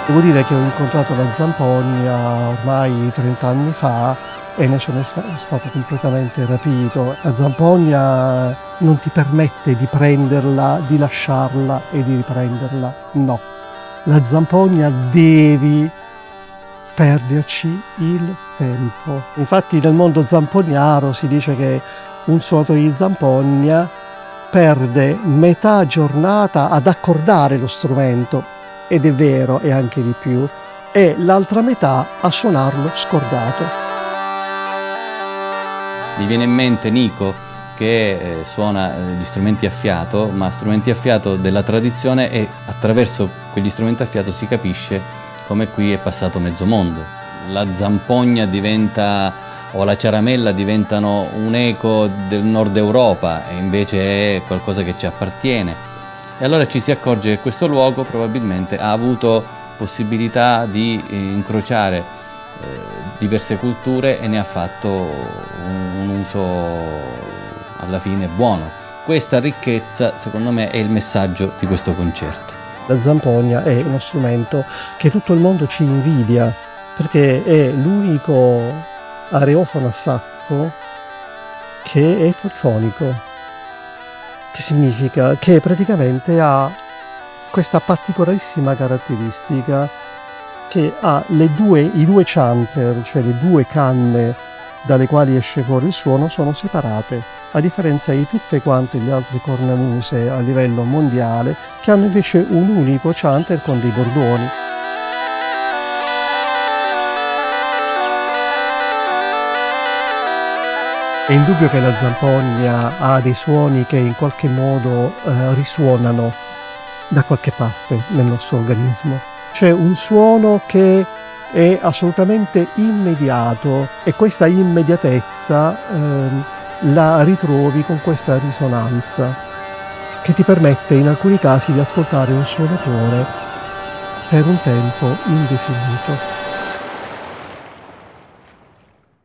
Devo dire che ho incontrato la Zampogna ormai 30 anni fa e ne sono stato completamente rapito. La Zampogna non ti permette di prenderla, di lasciarla e di riprenderla. No. La Zampogna devi perderci il tempo. Infatti nel mondo zampognaro si dice che un suonatore di zampogna perde metà giornata ad accordare lo strumento, ed è vero, e anche di più, e l'altra metà a suonarlo scordato. Mi viene in mente Nico che suona gli strumenti a fiato, ma strumenti a fiato della tradizione, e attraverso quegli strumenti a fiato si capisce come qui è passato mezzo mondo. La zampogna o la ciaramella diventano un eco del nord Europa e invece è qualcosa che ci appartiene. E allora ci si accorge che questo luogo probabilmente ha avuto possibilità di incrociare diverse culture e ne ha fatto un uso alla fine buono. Questa ricchezza, secondo me, è il messaggio di questo concerto. La zampogna è uno strumento che tutto il mondo ci invidia, perché è l'unico areofono a sacco che è polifonico, che significa che praticamente ha questa particolarissima caratteristica che ha i due chanter, cioè le due canne dalle quali esce fuori il suono, sono separate, a differenza di tutte quante le altre cornamuse a livello mondiale che hanno invece un unico chanter con dei bordoni. È indubbio che la zampogna ha dei suoni che in qualche modo risuonano da qualche parte nel nostro organismo. C'è un suono che è assolutamente immediato e questa immediatezza la ritrovi con questa risonanza che ti permette in alcuni casi di ascoltare un suonatore per un tempo indefinito.